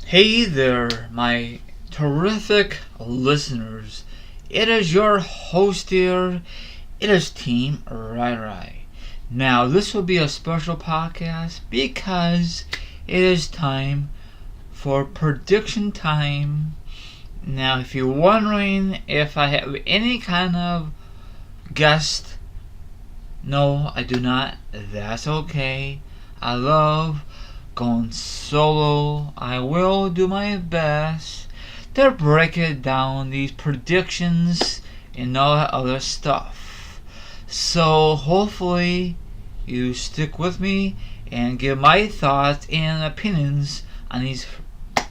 Hey there, my terrific listeners. It is your host here. It is Team Rai. Now, this will be a special podcast because it is time for prediction time. Now, if you're wondering if I have any kind of guest, no, I do not. That's okay. I love going solo. I will do my best to break it down, these predictions and all that other stuff. So hopefully you stick with me and give my thoughts and opinions on these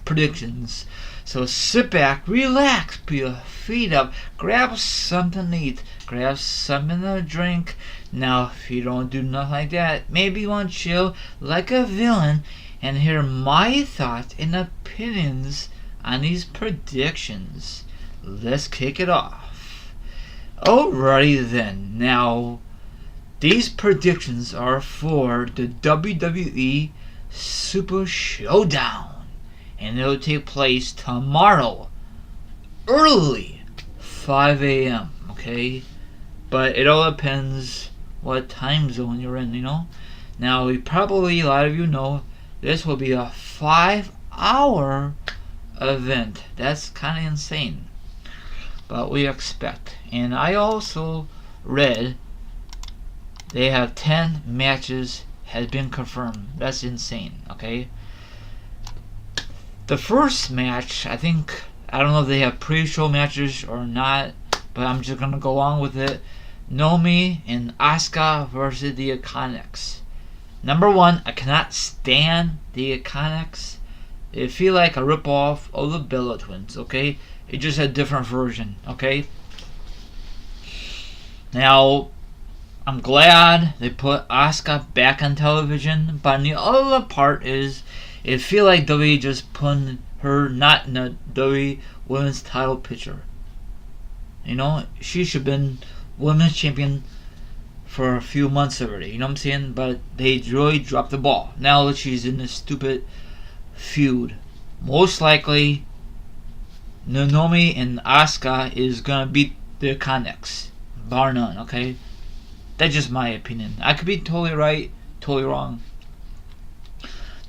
predictions. So sit back, relax, put your feet up, grab something to eat, grab something to drink. Now, if you don't do nothing like that, maybe you want to chill like a villain and hear my thoughts and opinions on these predictions. Let's kick it off. Alrighty then. Now, these predictions are for the WWE Super Showdown. And it'll take place tomorrow, early, 5 a.m., okay? But it all depends what time zone you're in, Now, probably, a lot of you know, this will be a 5-hour event. That's kind of insane. But we expect. And I also read they have 10 matches has been confirmed. That's insane, okay? The first match, I don't know if they have pre-show matches or not, but I'm just going to go along with it. Naomi and Asuka versus the Iconics. Number one, I cannot stand the Iconics. They feel like a ripoff of the Bella Twins, okay? It's just a different version, okay? Now, I'm glad they put Asuka back on television, but the other part is it feel like WWE just put her not in the WWE Women's title picture. She should have been Women's Champion for a few months already, you know what I'm saying? But they really dropped the ball. Now that she's in this stupid feud, most likely Naomi and Asuka is gonna beat the Iconics, bar none, okay? That's just my opinion. I could be totally right, totally wrong.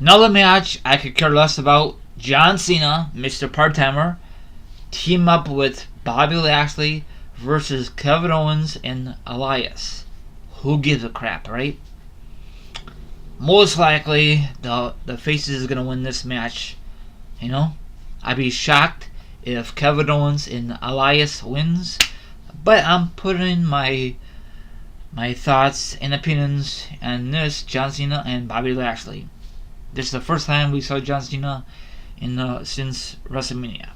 Another match I could care less about. John Cena, Mr. Part-Timer, team up with Bobby Lashley versus Kevin Owens and Elias. Who gives a crap, right? Most likely, the faces is going to win this match. I'd be shocked if Kevin Owens and Elias wins. But I'm putting my thoughts and opinions on this, John Cena and Bobby Lashley. This is the first time we saw John Cena since WrestleMania.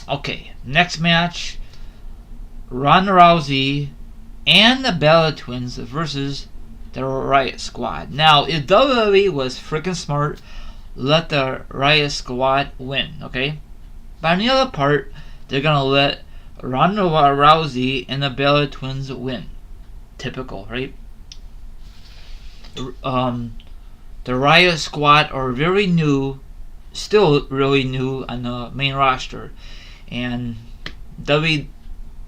Okay, next match. Ronda Rousey and the Bella Twins versus the Riot Squad. Now, if WWE was freaking smart, let the Riot Squad win, okay? But on the other part, they're gonna let Ronda Rousey and the Bella Twins win. Typical, right? The Riot Squad are very new, still really new on the main roster, and WWE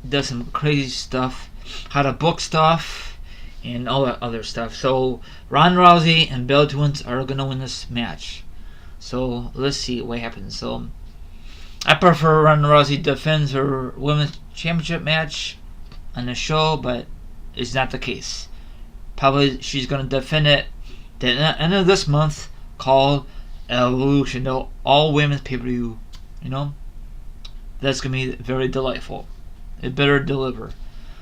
does some crazy stuff, how to book stuff, and all that other stuff. So Ronda Rousey and Bella Twins are gonna win this match. So let's see what happens. So I prefer Ronda Rousey defends her women's championship match on the show, but it's not the case. Probably she's gonna defend it the end of this month, called Evolution, the all women's pay-per-view. That's gonna be very delightful. It better deliver.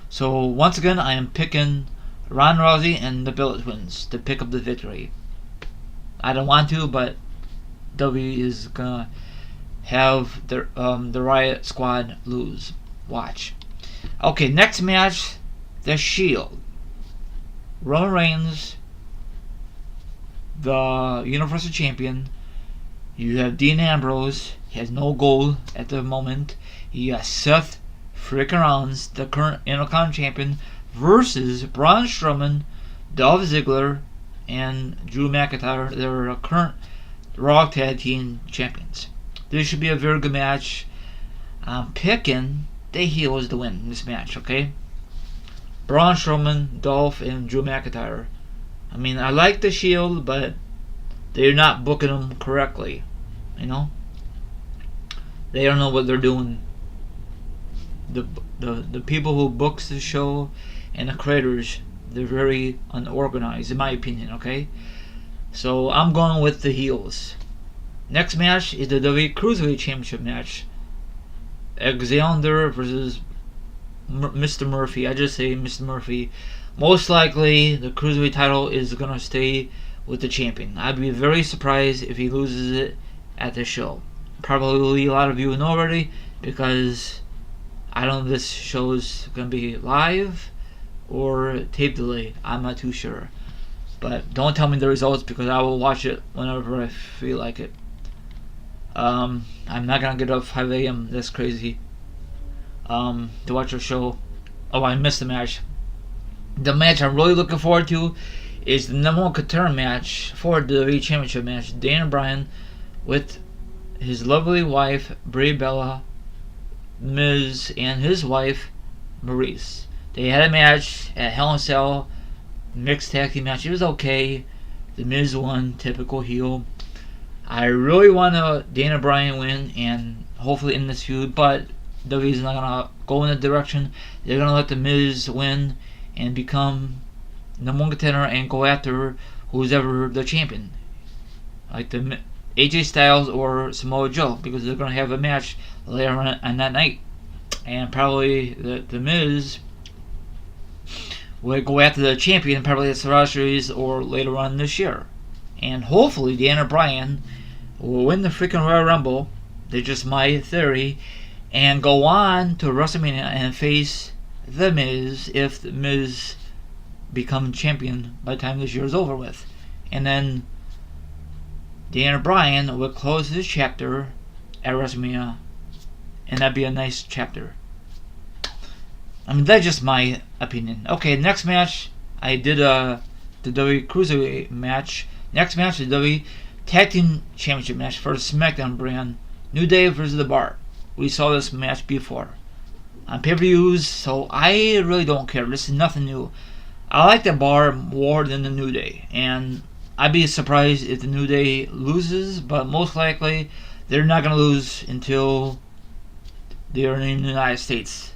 So once again, I am picking Ronda Rousey and the Bella Twins to pick up the victory. I don't want to, but W is gonna have the Riot Squad lose. Watch. Okay, next match, The Shield. Roman Reigns, the Universal Champion. You have Dean Ambrose. He has no gold at the moment. You got Seth freaking Rollins, the current Intercontinental Champion, versus Braun Strowman, Dolph Ziggler, and Drew McIntyre. They're current Raw Tag Team Champions. This should be a very good match. I'm picking the heels to win this match, okay? Braun Strowman, Dolph, and Drew McIntyre. I mean, I like the Shield, but they're not booking them correctly. You know? They don't know what they're doing. The people who books the show and the creators, they're very unorganized, in my opinion, okay? So I'm going with the heels. Next match is the WWE Cruiserweight Championship match. Alexander versus Mr. Murphy. I just say Mr. Murphy. Most likely, the Cruiserweight title is going to stay with the champion. I'd be very surprised if he loses it at the show. Probably a lot of you know already, because I don't know if this show is going to be live or tape delay. I'm not too sure. But don't tell me the results, because I will watch it whenever I feel like it. I'm not going to get up 5 a.m. That's crazy. To watch a show. Oh, I missed the match. The match I'm really looking forward to is the number one contender match for the WWE Championship match. Daniel Bryan with his lovely wife, Brie Bella, Miz, and his wife, Maurice. They had a match at Hell in a Cell, mixed tag team match. It was okay. The Miz won, typical heel. I really want Daniel Bryan win and hopefully end this feud, but WWE's not gonna go in that direction. They're gonna let the Miz win and become number one contender and go after who's ever the champion, like the AJ Styles or Samoa Joe, because they're gonna have a match later on that night, and probably the Miz will go after the champion, probably at Survivor Series or later on this year, and hopefully Daniel Bryan will win the freaking Royal Rumble. That's just my theory. And go on to WrestleMania and face The Miz if The Miz becomes champion by the time this year is over with. And then Daniel Bryan will close his chapter at WrestleMania, and that'd be a nice chapter. I mean, that's just my opinion. Okay, next match, I did the WWE Cruiserweight match. Next match is the WWE Tag Team Championship match for the SmackDown brand. New Day versus The Bar. We saw this match before on pay-per-views, so I really don't care. This is nothing new. I like The Bar more than the New Day, and I'd be surprised if the New Day loses, but most likely they're not going to lose until they're in the United States.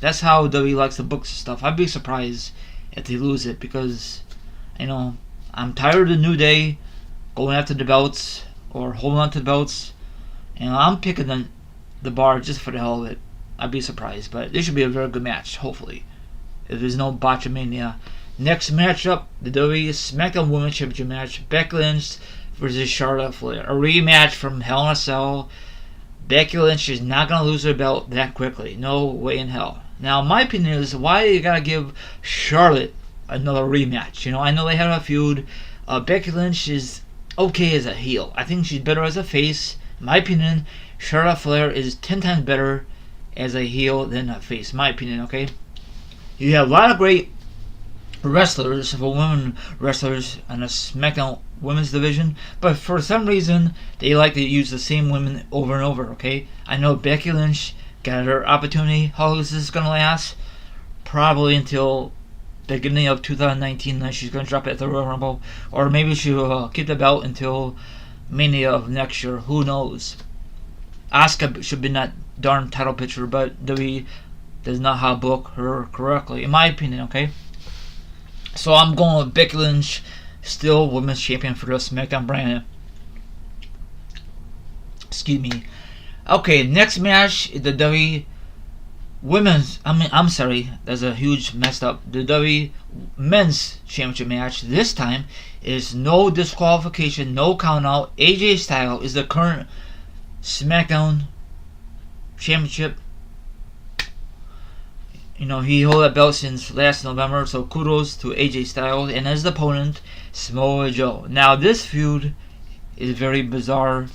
That's how WWE likes to book stuff. I'd be surprised if they lose it, because, you know, I'm tired of the New Day going after the belts or holding on to the belts, and I'm picking the Bar just for the hell of it. I'd be surprised, but this should be a very good match, hopefully, if there's no botchamania. Next matchup, the WWE SmackDown Women's Championship match, Becky Lynch versus Charlotte Flair. A rematch from Hell in a Cell. Becky Lynch is not going to lose her belt that quickly. No way in hell. Now, my opinion is, why you got to give Charlotte another rematch? You know, I know they had a feud. Becky Lynch is okay as a heel. I think she's better as a face. In my opinion, Charlotte Flair is 10 times better as a heel than a face. My opinion, okay? You have a lot of great wrestlers, for women wrestlers, on the SmackDown women's division, but for some reason they like to use the same women over and over, okay? I know Becky Lynch got her opportunity. How long is this going to last? Probably until the beginning of 2019, then she's going to drop it at the Royal Rumble, or maybe she'll keep the belt until Mania of next year. Who knows? Asuka should be in that darn title picture, but WWE does not how to book her correctly, in my opinion, okay? So I'm going with Becky Lynch, still women's champion for the SmackDown brand. Excuse me. Okay, next match is the WWE Women's. I'm sorry, there's a huge messed up. The WWE Men's Championship match. This time is no disqualification, no count out. AJ Styles is the current SmackDown Championship. You know, he held that belt since last November, so kudos to AJ Styles and his opponent, Samoa Joe. Now, this feud is very bizarre.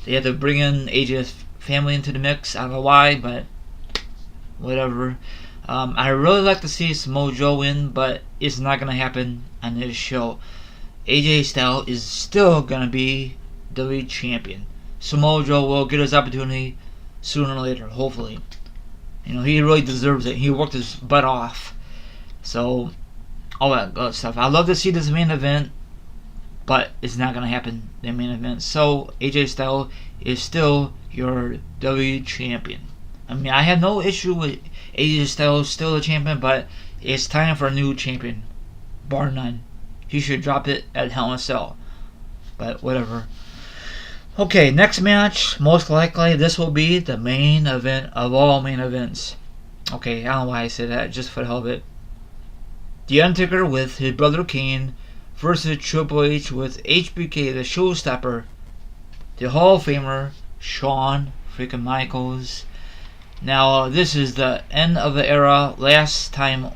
They had to bring in AJ's family into the mix. I don't know why, but whatever. I really like to see Samoa Joe win, but it's not going to happen on this show. AJ Styles is still going to be WWE Champion. Samoa Joe will get his opportunity sooner or later, hopefully. He really deserves it. He worked his butt off. So, all that good stuff. I'd love to see this main event, but it's not going to happen, the main event. So, AJ Styles is still your WWE Champion. I have no issue with AJ Styles still the champion, but it's time for a new champion. Bar none. He should drop it at Hell in a Cell. But whatever. Okay, next match. Most likely this will be the main event of all main events. Okay, I don't know why I said that, just for the hell of it. The Undertaker with his brother Kane versus Triple H with HBK, the showstopper, the Hall of Famer, Shawn freaking Michaels. Now, this is the end of the era. Last time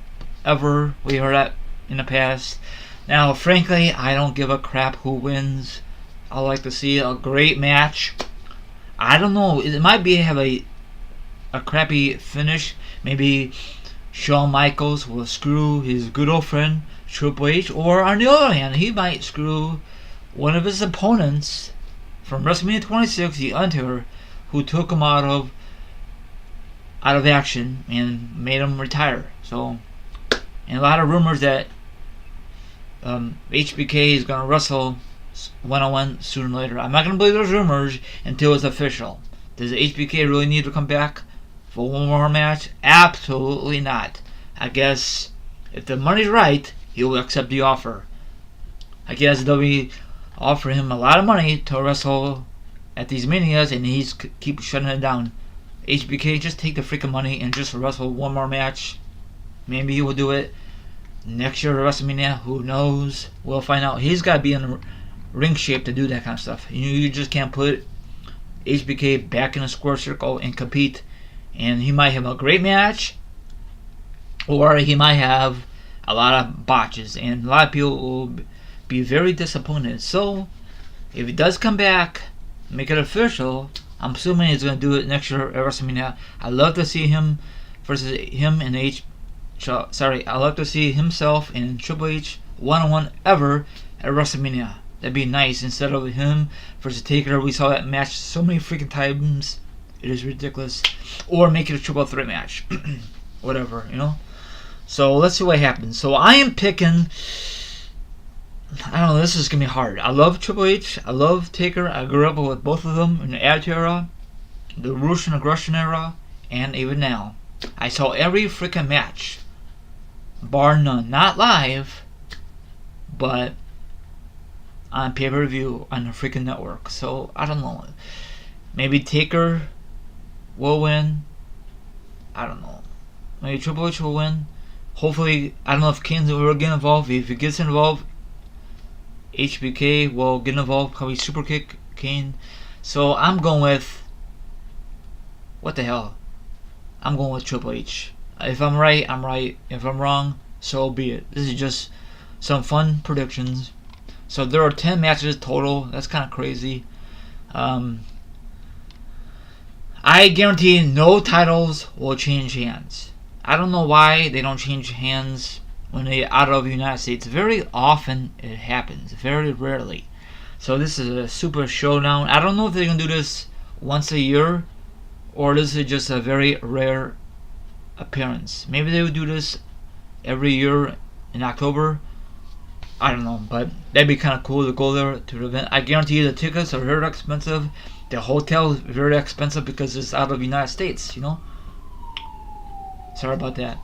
ever we heard that in the past. Now, frankly, I don't give a crap who wins. I like to see a great match. I don't know. It might be have a crappy finish. Maybe Shawn Michaels will screw his good old friend Triple H, or on the other hand, he might screw one of his opponents from WrestleMania 26, the Undertaker, who took him out of action and made him retire. So, and a lot of rumors that HBK is going to wrestle one-on-one sooner or later. I'm not going to believe those rumors until it's official. Does HBK really need to come back for one more match? Absolutely not. I guess if the money's right, he will accept the offer. I guess WWE offer him a lot of money to wrestle at these manias, and he's keep shutting it down. HBK, just take the freaking money and just wrestle one more match. Maybe he will do it next year at WrestleMania. Who knows? We'll find out. He's got to be in ring shape to do that kind of stuff. You just can't put HBK back in a square circle and compete. And he might have a great match, or he might have a lot of botches, and a lot of people will be very disappointed. So, if he does come back, make it official, I'm assuming he's going to do it next year at WrestleMania. I'd love to see him versus him and I'd love to see himself and Triple H one-on-one ever at WrestleMania. That'd be nice, instead of him versus Taker. We saw that match so many freaking times. It is ridiculous. Or make it a triple threat match. Whatever, So let's see what happens. So I am picking, I don't know, this is going to be hard. I love Triple H. I love Taker. I grew up with both of them in the Attitude Era, the Russian Aggression Era, and even now. I saw every freaking match. Bar none. Not live, but on pay-per-view on the freaking network. So, I don't know. Maybe Taker will win. I don't know. Maybe Triple H will win. Hopefully, I don't know if Kane's will get involved. If he gets involved, HBK will get involved. Probably super kick Kane. So, I'm going with, what the hell? I'm going with Triple H. If I'm right, I'm right. If I'm wrong, so be it. This is just some fun predictions. So there are 10 matches total. That's kind of crazy. I guarantee no titles will change hands. I don't know why they don't change hands when they're out of the United States. Very often it happens. Very rarely. So this is a super showdown. I don't know if they're going to do this once a year, or this is just a very rare appearance. Maybe they would do this every year in October. I don't know, but that'd be kind of cool to go there to the event. I guarantee you the tickets are very expensive. The hotel is very expensive because it's out of the United States, Sorry about that.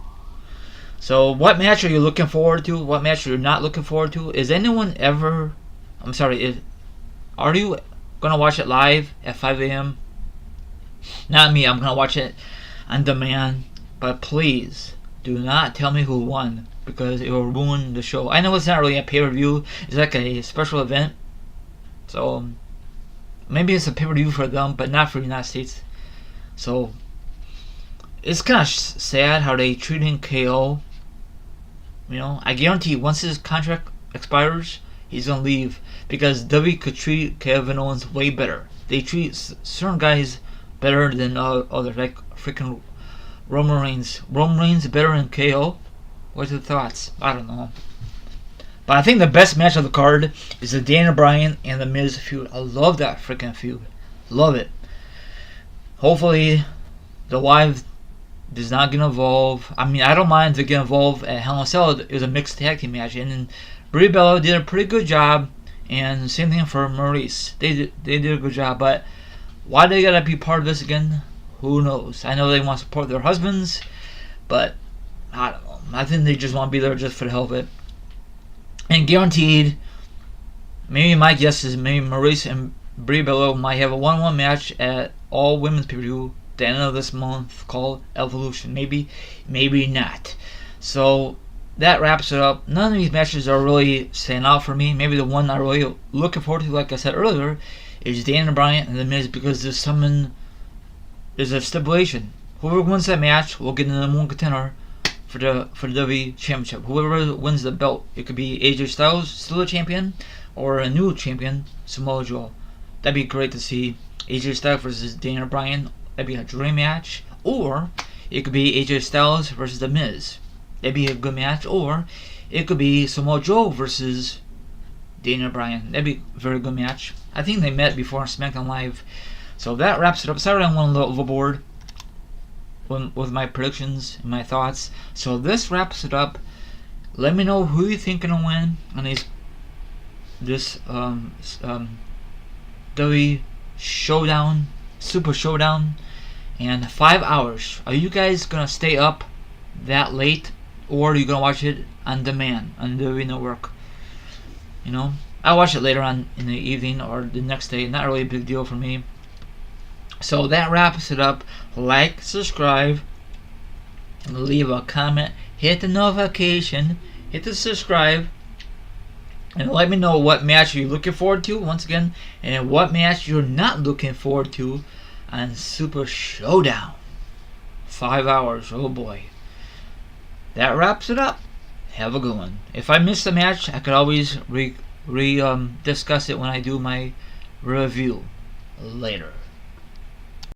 So, what match are you looking forward to? What match are you not looking forward to? Is anyone ever... are you going to watch it live at 5 a.m.? Not me. I'm going to watch it on demand. But please, do not tell me who won, because it will ruin the show. I know it's not really a pay-per-view. It's like a special event. So, maybe it's a pay-per-view for them, but not for the United States. So, it's kind of sad how they treating KO. I guarantee once his contract expires, he's going to leave. Because WWE could treat Kevin Owens way better. They treat certain guys better than others. Like freaking Roman Reigns. Roman Reigns better than KO? What's your thoughts? I don't know. But I think the best match of the card is the Daniel Bryan and the Miz feud. I love that freaking feud. Love it. Hopefully, the wife does not get involved. I mean, I don't mind to get involved at Hell in a Cell. It was a mixed tag team match, and Brie Bella did a pretty good job. And same thing for Maurice. They did a good job, but why they gotta be part of this again? Who knows? I know they want to support their husbands, but I don't know. I think they just want to be there just for the hell of it. And guaranteed, maybe my guess is maybe Maurice and Brie Bella might have a 1-1 match at All Women's Pay-Per-View at the end of this month called Evolution. Maybe not. So that wraps it up. None of these matches are really standing out for me. Maybe the one I'm really looking forward to, like I said earlier, is Daniel Bryan and The Miz, because there's a stipulation. Whoever wins that match will get the number one contender for the WWE Championship. Whoever wins the belt, it could be AJ Styles, still a champion, or a new champion, Samoa Joe. That'd be great to see. AJ Styles versus Daniel Bryan. That'd be a dream match. Or it could be AJ Styles versus The Miz. That'd be a good match. Or it could be Samoa Joe versus Daniel Bryan. That'd be a very good match. I think they met before on SmackDown Live. So that wraps it up. Sorry I went a little overboard with my predictions and my thoughts. So this wraps it up. Let me know who you think gonna win on this WWE Showdown, Super Showdown, and 5 hours. Are you guys gonna stay up that late, or are you gonna watch it on demand on the WWE Network? You know, I watch it later on in the evening or the next day. Not really a big deal for me. So that wraps it up. Like, subscribe, and leave a comment. Hit the notification. Hit the subscribe. And let me know what match you're looking forward to, once again, and what match you're not looking forward to on Super Showdown. 5 hours. Oh boy. That wraps it up. Have a good one. If I missed a match, I could always discuss it when I do my review later.